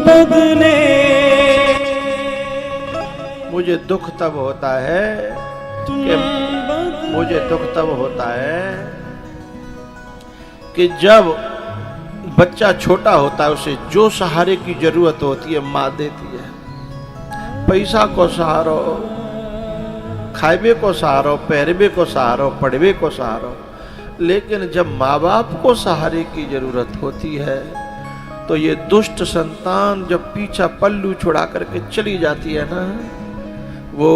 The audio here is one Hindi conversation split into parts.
बदले। मुझे दुख तब होता है कि मुझे दुख तब होता है कि जब बच्चा छोटा होता है, उसे जो सहारे की जरूरत होती है माँ देती है। पैसा को सहारो, खाइबे को सहारो, पहरबे को सहारो, पढ़वे को सहारो। लेकिन जब माँ बाप को सहारे की जरूरत होती है तो ये दुष्ट संतान जब पीछा पल्लू छुड़ा करके चली जाती है ना, वो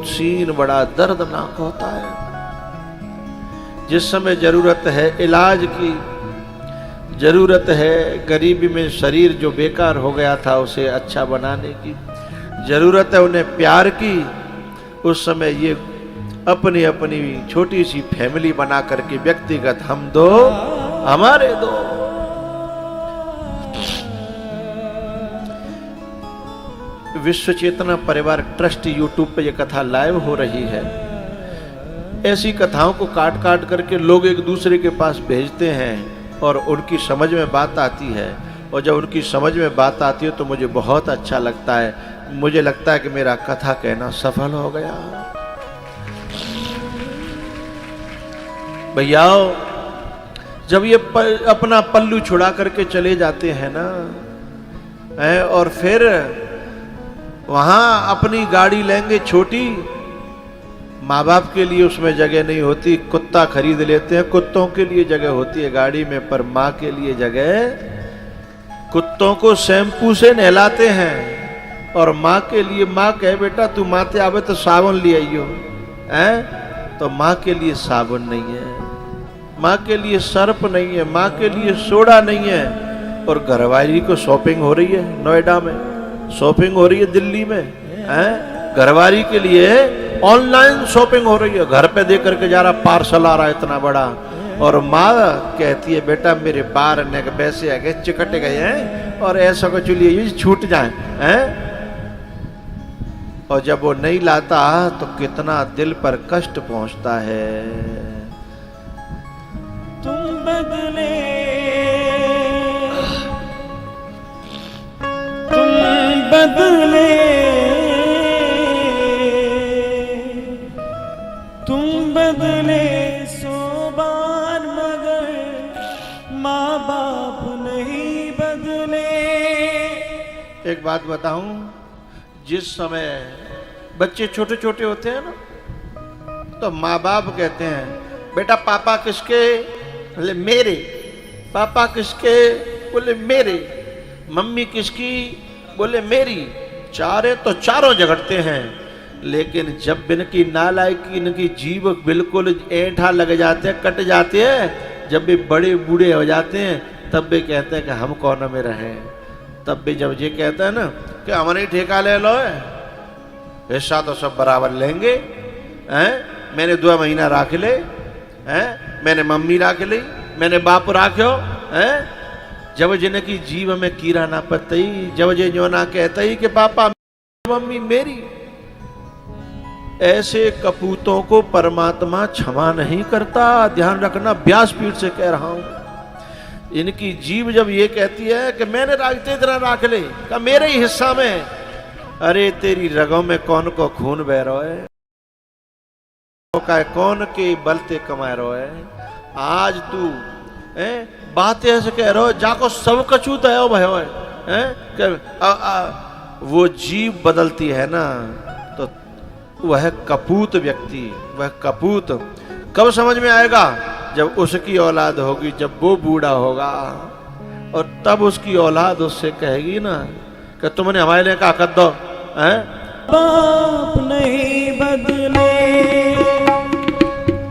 सीन बड़ा दर्दनाक होता है। जिस समय जरूरत है इलाज की, जरूरत है गरीबी में शरीर जो बेकार हो गया था उसे अच्छा बनाने की, जरूरत है उन्हें प्यार की, उस समय ये अपनी अपनी छोटी सी फैमिली बना करके व्यक्तिगत हम दो हमारे दो। विश्व चेतना परिवार ट्रस्ट यूट्यूब पे ये कथा लाइव हो रही है। ऐसी कथाओं को काट काट करके लोग एक दूसरे के पास भेजते हैं और उनकी समझ में बात आती है, और जब उनकी समझ में बात आती है तो मुझे बहुत अच्छा लगता है। मुझे लगता है कि मेरा कथा कहना सफल हो गया। भैया जब ये अपना पल्लू छुड़ा करके चले जाते हैं ना, और फिर वहां अपनी गाड़ी लेंगे छोटी, माँ बाप के लिए उसमें जगह नहीं होती, कुत्ता खरीद लेते हैं, कुत्तों के लिए जगह होती है गाड़ी में, पर माँ के लिए जगह। कुत्तों को शैम्पू से नहलाते हैं और माँ के लिए, माँ कहे बेटा तू माते आवे तो साबुन ले आइयो, तो माँ के लिए साबुन नहीं है, माँ के लिए सर्फ नहीं है, माँ के लिए सोडा नहीं है। और घरवाली को शॉपिंग हो रही है, नोएडा में शॉपिंग हो रही है, दिल्ली में घरवाली के लिए ऑनलाइन शॉपिंग हो रही है, घर पे दे करके जा रहा, पार्सल आ रहा है इतना बड़ा, और माँ कहती है बेटा मेरे बार ने पैसे आ गए, चिकट गए हैं और ऐसा को चलिए छूट जाए हैं। और जब वो नहीं लाता तो कितना दिल पर कष्ट पहुंचता है। तुम बदले, तुम बदले, तुम बदले सो बार मगर माँ बाप नहीं बदले। एक बात बताऊं, जिस समय बच्चे छोटे छोटे होते हैं ना, तो माँ बाप कहते हैं बेटा पापा किसके, बोले मेरे, पापा किसके, बोले मेरे, मम्मी किसकी, बोले मेरी, चारे तो चारों झगड़ते हैं। लेकिन जब इनकी नालायकी, इनकी जीभ बिल्कुल ऐंठा लग जाते हैं, कट जाते हैं, जब भी बड़े बूढ़े हो जाते हैं तब भी कहते हैं कि हम कौन में रहें। तब भी जब ये कहता है ना कि हमारे ही ठेका ले लो, हिस्सा तो सब बराबर लेंगे, मैंने 2 महीना राख ले, मैंने मम्मी राख ली, मैंने बाप राख्यो, जब जिनकी जीव में कीड़ा ना पतई, जब जे जो ना कहते कि पापा मम्मी मेरी। ऐसे कपूतों को परमात्मा क्षमा नहीं करता, ध्यान रखना, व्यासपीठ से कह रहा हूं। इनकी जीव जब ये कहती है कि मैंने राखते इतना राख ले, का मेरे ही हिस्सा में, अरे तेरी रगों में कौन को खून बह रहा है, कौन के बलते कमा रहा है। आज तू बात ऐसे कह रहा है, जाको सब कछू तय भयो है, वो जीव बदलती है ना, तो वह कपूत व्यक्ति, वह कपूत कब समझ में आएगा, जब उसकी औलाद होगी, जब वो बूढ़ा होगा, और तब उसकी औलाद उससे कहेगी ना कि तुमने हमारे लिए क्या कर दो, बाप नहीं बदले,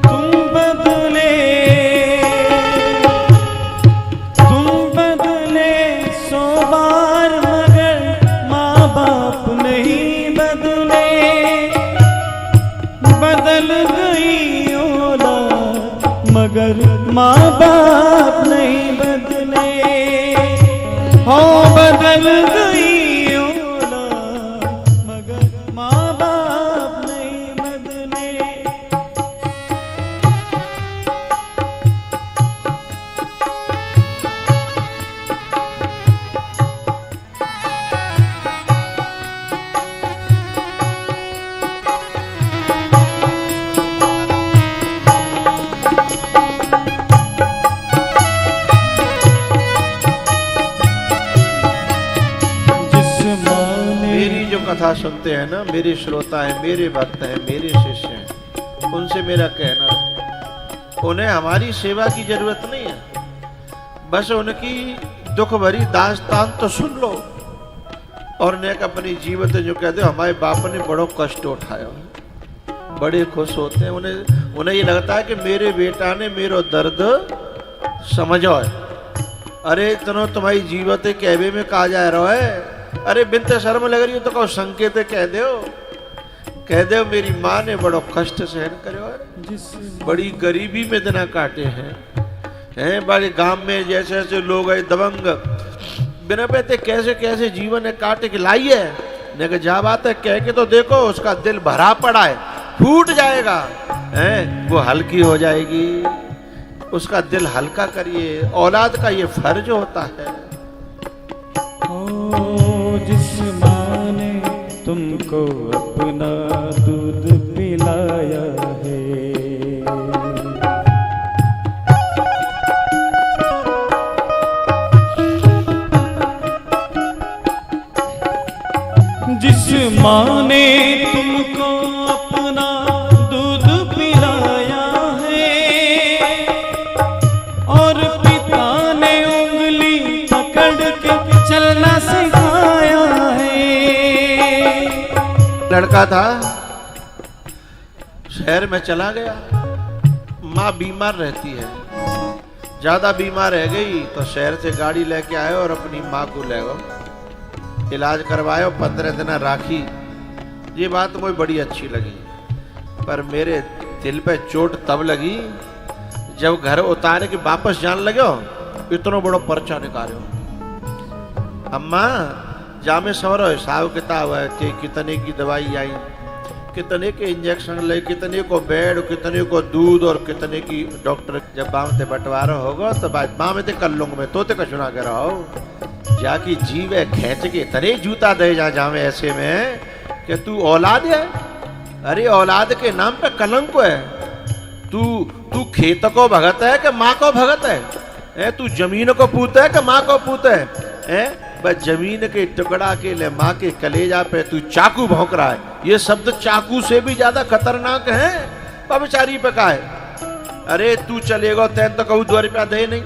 तुम बदले, तुम बदले सो बार मगर माँ बाप नहीं बदले। बदल गई औलाद मगर माँ बाप नहीं बदले, हो बदल गई औलाद मगर माँ बाप नहीं बदले। कथा सुनते हैं ना, मेरे श्रोता हैं, मेरे भक्त हैं, मेरे शिष्य हैं, उनसे मेरा कहना है, उन्हें हमारी सेवा की जरूरत नहीं है, बस उनकी दुख भरी दास्तान तो सुन लो और नेक अपनी जीवन जो कहते हो हमारे बाप ने बड़ो कष्ट उठाया, बड़े खुश होते हैं। उन्हें ये लगता है कि मेरे बेटा ने मेरो दर्द समझो है। अरे इतना तुम्हारी जीवत कहवे में कहा जा रहा है, अरे बिनते शर्म लग रही हो तो कहो संकेत कह दो मेरी माँ ने बड़ो कष्ट सहन करो है, बड़ी गरीबी में दिन काटे हैं बड़े गांव में जैसे ऐसे लोग है दबंग बिना पैसे कैसे कैसे जीवन है काटे के लाई है, नहीं जा बात है कह के तो देखो उसका दिल भरा पड़ा है, फूट जाएगा हैं, वो हल्की हो जाएगी, उसका दिल हल्का करिए, औलाद का ये फर्ज होता है। ओ जिस माँ ने तुमको अपना दूध पिलाया है, जिस माँ ने तुमको अपना दूध पिलाया है और पिता ने उंगली पकड़ के चलना सिखाया है। लड़का था शहर में चला गया, माँ बीमार रहती है, ज्यादा बीमार रह गई तो शहर से गाड़ी लेके आए और अपनी माँ को ले गए, इलाज करवाया, 15 दिन राखी। ये बात मुझे बड़ी अच्छी लगी, पर मेरे दिल पे चोट तब लगी जब घर उतारे के वापस जान लगे इतना बड़ा पर्चा निकालो, अम्मा जामे सवरो हिसाब किताब है कि कितने की दवाई आई, कितने के इंजेक्शन ले, कितने को बेड, कितने को दूध और कितने की डॉक्टर। जब बाम ते बंटवारा होगा तो बाम ते कर लूंगा मैं, तो का चुना कर रहा जाकी जीव है खेच के तरे जूता दे जावे ऐसे में कि तू औलाद है। अरे औलाद के नाम पे कलंक है। तू खेत को भगत है कि माँ को भगत है? तू जमीन को पूत है कि माँ को पूत है? बस जमीन के टुकड़ा के लिए माँ के कलेजा पे तू चाकू भौंक रहा है। ये शब्द चाकू से भी ज्यादा खतरनाक है। बेचारी पे का है? अरे तू चलेगा तैन तो कहूँ 2 रुपया दे नहीं।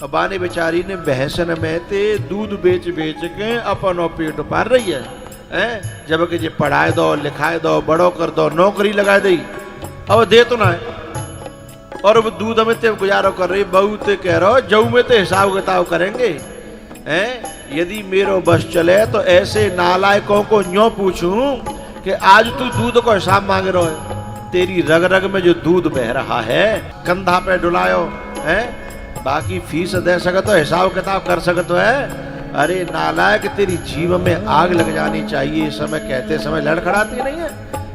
अब आने बेचारी ने बहसन में ते दूध बेच बेच के अपन पेट पार रही है, जबकि जे पढ़ाए दो, लिखाए दो, बड़ो कर दो, नौकरी लगा दी, अब दे तो ना है। और वो दूध में ते गुजारो कर रही, बहू ते कह रहा जऊ में ते हिसाब किताब करेंगे हैं। यदि मेरो बस चले तो ऐसे नालायकों को यूं पूछूं कि आज तू दूध को हिसाब मांग रहा है। तेरी रग रग में जो दूध बह रहा है कंधा पे डुलायो है, बाकी फीस दे सकते हो, हिसाब किताब कर सकते है। अरे नालायक तेरी जीव में आग लग जानी चाहिए। इस समय कहते समय लड़खड़ाती नहीं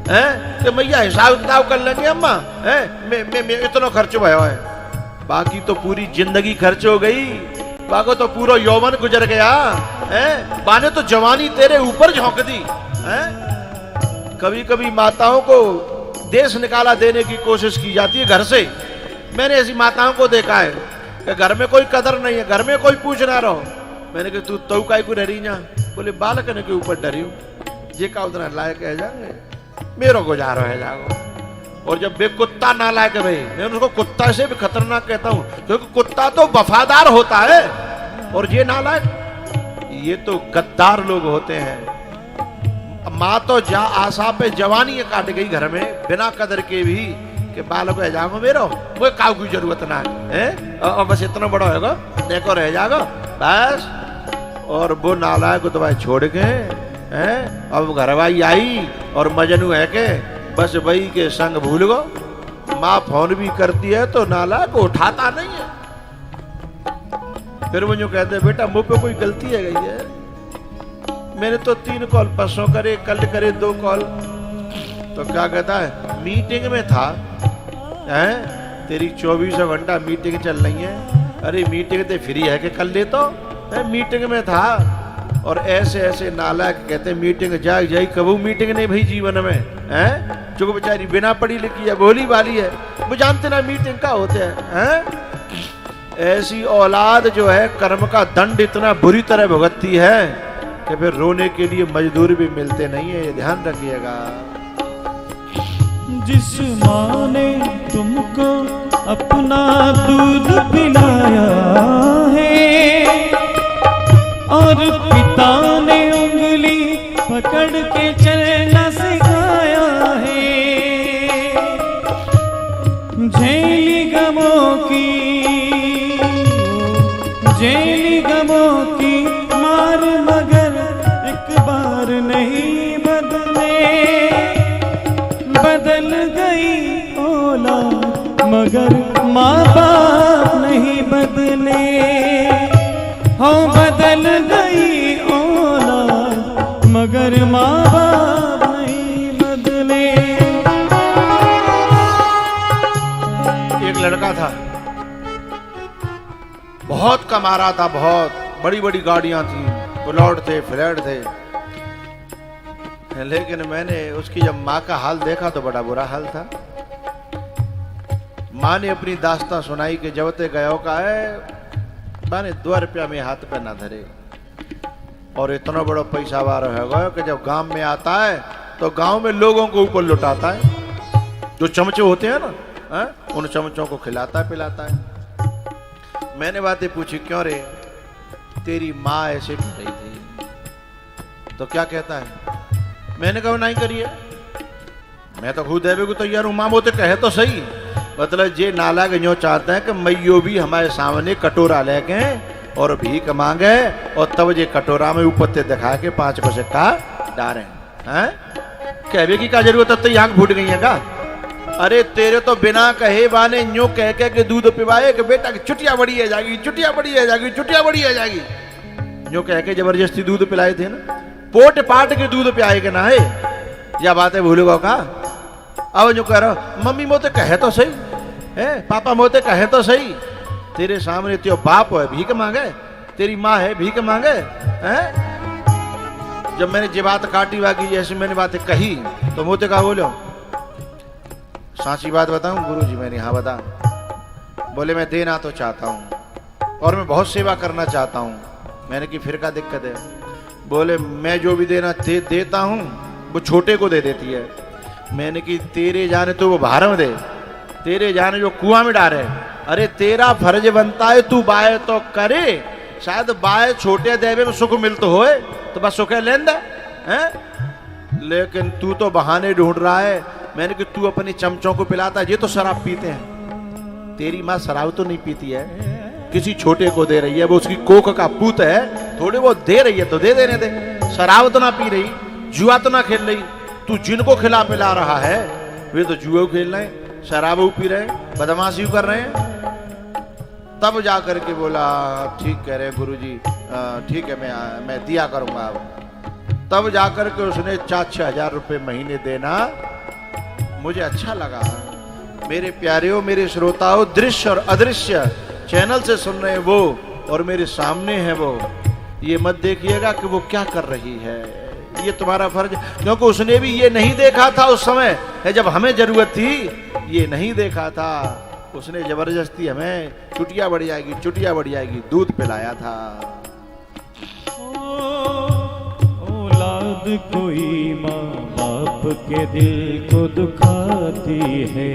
है कि मैया हिसाब किताब कर लेंगे अम्मा मैं इतना खर्च भयो है। बाकी तो पूरी जिंदगी खर्च हो गई, बाको तो पूरा यौवन गुजर गया है। बाने तो जवानी तेरे ऊपर झोंक दी है। कभी कभी माताओं को देश निकाला देने की कोशिश की जाती है घर से। मैंने ऐसी माताओं को देखा है कि घर में कोई कदर नहीं है, घर में कोई पूछ ना रहो। मैंने कहा तू तो काय को डरी ना? बोले बालक के ऊपर डरी हूं, जे का उतना लायक है जाएंगे मेरो गुजारो है जाओ। और जब बे कुत्ता ना लायक है भाई, मैं उसको कुत्ता से भी खतरनाक कहता हूं, क्योंकि कुत्ता तो वफादार होता है और ये नालायक ये तो गद्दार लोग होते हैं। माँ तो जा आशा पे जवानी काट गई घर में बिना कदर के भी कि बालक रह जाओ मेरो, वो काव की जरूरत ना है और बस इतना बड़ा होगा देखो रह जाएगा बस। और वो नालायक को दवाई छोड़ के हैं। अब घरवाई आई और मजनू है के बस वही के संग भूल गो। माँ फोन भी करती है तो नालायक को उठाता नहीं है। फिर वो जो कहते बेटा मुझ पे कोई गलती है गई है? मैंने तो 3 कॉल परसों करे, कल करे 2 कॉल। तो क्या कहता है मीटिंग में था है, तेरी 24 घंटा मीटिंग चल रही है। अरे मीटिंग तो फ्री है कि कर ले तो मीटिंग में था। और ऐसे ऐसे नालायक कहते मीटिंग जाए जाई, कबू मीटिंग नहीं भाई जीवन में है। जो बेचारी बिना पढ़ी लिखी है, भोली वाली है, वो जानते ना मीटिंग का होते हैं। ऐसी औलाद जो है कर्म का दंड इतना बुरी तरह भुगतती है कि फिर रोने के लिए मजदूर भी मिलते नहीं है, ये ध्यान रखिएगा। जिस माँ ने तुमको अपना दूध पिलाया है और पिता ने उंगली पकड़ के चलना सिखाया है, झेली गमों की मार मगर एक बार नहीं बदल गई औलाद मगर माँ बाप नहीं बदले, हो बदल गई औलाद मगर माँ बाप नहीं बदले। एक लड़का था, बहुत कमा रहा था, बहुत बड़ी बड़ी गाड़ियां थी, प्लॉट थे, फ्लैट थे, लेकिन मैंने उसकी जब माँ का हाल देखा तो बड़ा बुरा हाल था। माँ ने अपनी दास्तां सुनाई कि जब ते गयो का है माने 2 रुपया में हाथ पे ना धरे, और इतना बड़ा पैसा वार है गयो कि जब गांव में आता है तो गांव में लोगों को ऊपर लुटाता है, जो चमचे होते हैं ना उन चमचों को खिलाता है पिलाता है। मैंने बातें पूछी, क्यों रे तेरी माँ ऐसे क्यों रही थी? तो क्या कहता है? मैंने कहा नहीं करिए, मैं तो खुद देवे को तैयार हूं, माँ बोते कहे तो सही। मतलब जे नालायक जो चाहते हैं कि मैयो भी हमारे सामने कटोरा लेके और भीख मांगे और तब जे कटोरा में ऊपर ते दिखा के 5 पैसे का डारे हैं, कहवे की क्या जरूरत है? तो आंख फूट गई है का? अरे तेरे तो बिना कहे बाने यूं कह के दूध पिवाए कि बेटा की चुटिया बड़ी है जाएगी, चुटिया बड़ी है जाएगी, चुटिया बड़ी है जाएगी, यूं कह के जबरदस्ती दूध पिलाए थे ना, पोट पाट के दूध पियाए के ना है, या बातें भूलेगा का? अब जो कह रहा मम्मी मोते कहे तो सही है, पापा मोते कहे तो सही, तेरे सामने त्यो बाप है भीख मांगे, तेरी माँ है भीख मांगे हैं? जब मैंने ये बात काटी वाकी जैसे मैंने बातें कही तो मोते का बोलो साची बात बताऊं गुरुजी? मैंने हाँ बता। बोले मैं देना तो चाहता हूं और मैं बहुत सेवा करना चाहता हूं। मैंने की फिर का दिक्कत है? बोले मैं जो भी देना देता हूं वो छोटे को दे देती है। मैंने की तेरे जाने तो वो बाहर में दे, तेरे जाने जो कुआं में डाले। अरे तेरा फर्ज बनता है तू बाय तो करे, शायद बाय छोटे देवे में सुख मिलता होए तो बस सुख लेन दे हैं, लेकिन तू तो बहाने ढूंढ रहा है। मैंने कि तू अपने चमचों को पिलाता है, ये तो शराब पीते हैं, तेरी माँ शराब तो नहीं पीती है, किसी छोटे को दे रही है, वो उसकी कोख का पूत है, थोड़े वो दे रही है तो दे देने दे। शराब तो ना पी रही, जुआ तो ना खेल रही, तू जिनको खिला पिला रहा है वे तो जुआ खेल रहे हैं, शराब पी रहे हैं, बदमाशी कर रहे हैं। तब जा करके बोला ठीक कह रहे गुरुजी, ठीक है मैं दिया करूंगा। तब जाकर के उसने 4-6 हजार रुपये महीने देना मुझे अच्छा लगा। मेरे प्यारेओ, मेरे श्रोताओं, दृश्य और अदृश्य चैनल से सुन रहे हैं वो और मेरे सामने है वो, ये मत देखिएगा कि वो क्या कर रही है, ये तुम्हारा फर्ज, क्योंकि उसने भी ये नहीं देखा था उस समय जब हमें जरूरत थी, ये नहीं देखा था, उसने जबरदस्ती हमें चुटिया बढ़ जाएगी, चुटिया बढ़ जाएगी दूध पिलाया था। औलाद कोई माँ बाप के दिल को दुखाती है,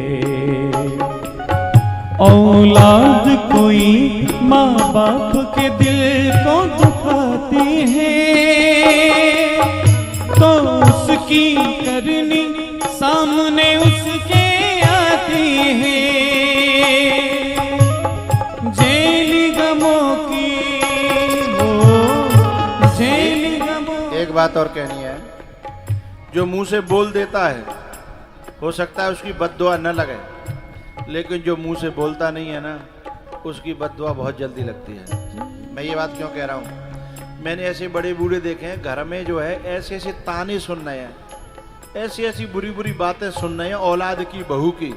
औलाद कोई माँ बाप के दिल को दुखाती है, तो उसकी करनी सामने उसके आती है, जेली गमों की वो जेली गमों। एक बात और कहनी है, जो मुंह से बोल देता है हो सकता है उसकी बद्दुआ न लगे, लेकिन जो मुंह से बोलता नहीं है ना उसकी बद्दुआ बहुत जल्दी लगती है। मैं ये बात क्यों कह रहा हूँ, मैंने ऐसे बड़े बूढ़े देखे हैं घर में जो है ऐसे ऐसे ताने सुन रहे हैं, ऐसी ऐसी बुरी बुरी बातें सुन रहे हैं औलाद की बहू की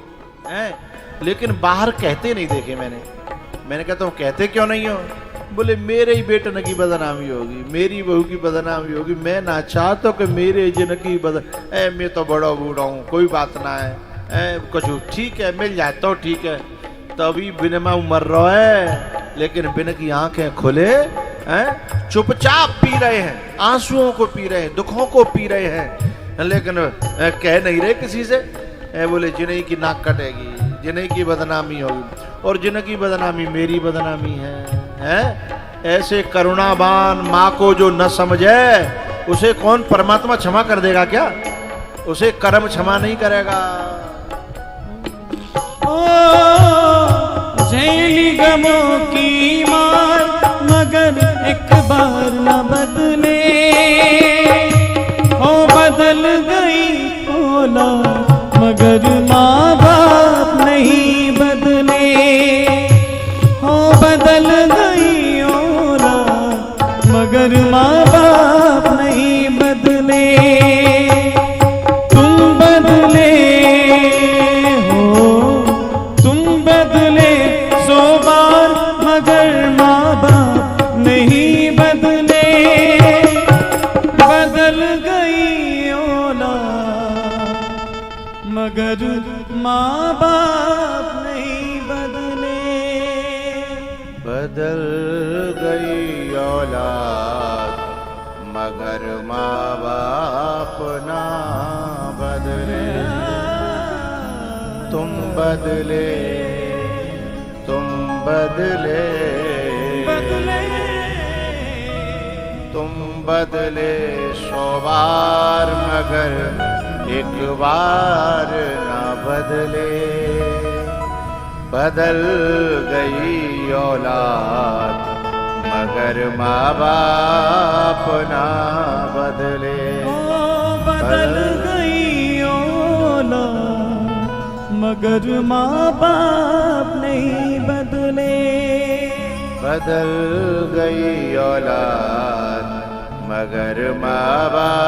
हैं, लेकिन बाहर कहते नहीं देखे मैंने कहता हूँ कहते क्यों नहीं हो? बोले मेरे ही बेटन की बदनामी होगी, मेरी बहू की बदनामी होगी, मैं ना चाहता कि मेरे जन की बदनामी, मैं तो बड़ा बूढ़ा हूँ कोई बात ना है, कुछ ठीक है मिल जाए तो ठीक है। तभी बिन में मर रहा है, लेकिन बिन की आंखें खुले हैं, चुपचाप पी रहे हैं, आंसुओं को पी रहे हैं, दुखों को पी रहे हैं, लेकिन कह नहीं रहे किसी से। बोले जिन्हीं की नाक कटेगी, जिन्हीं की बदनामी होगी, और जिनकी बदनामी मेरी बदनामी है? ऐसे करुणावान माँ को जो न समझे उसे कौन परमात्मा क्षमा कर देगा क्या? उसे कर्म क्षमा नहीं करेगा। झेली गमों की मार मगर एक बार न बदले, हो बदल गई औलाद मगर माँ बाप नहीं बदले, हो बदल गई औलाद मगर माँ बाप नहीं बदले। तुम बदले हो, तुम बदले 100 बार मगर माँ बाप नहीं बदले, बदल गई औलाद मगर माँ बाप नहीं बदले। बदल गई औलाद मगर माँ बाप ना बदले। तुम बदले, तुम बदले, बदले तुम बदले 100 बार मगर एक बार ना बदले। बदल गई औलाद मगर माँ बाप ना बदले। बदल गई औलाद मगर माँ बाप नहीं बदले। बदल गई औलाद मगर माँ बाप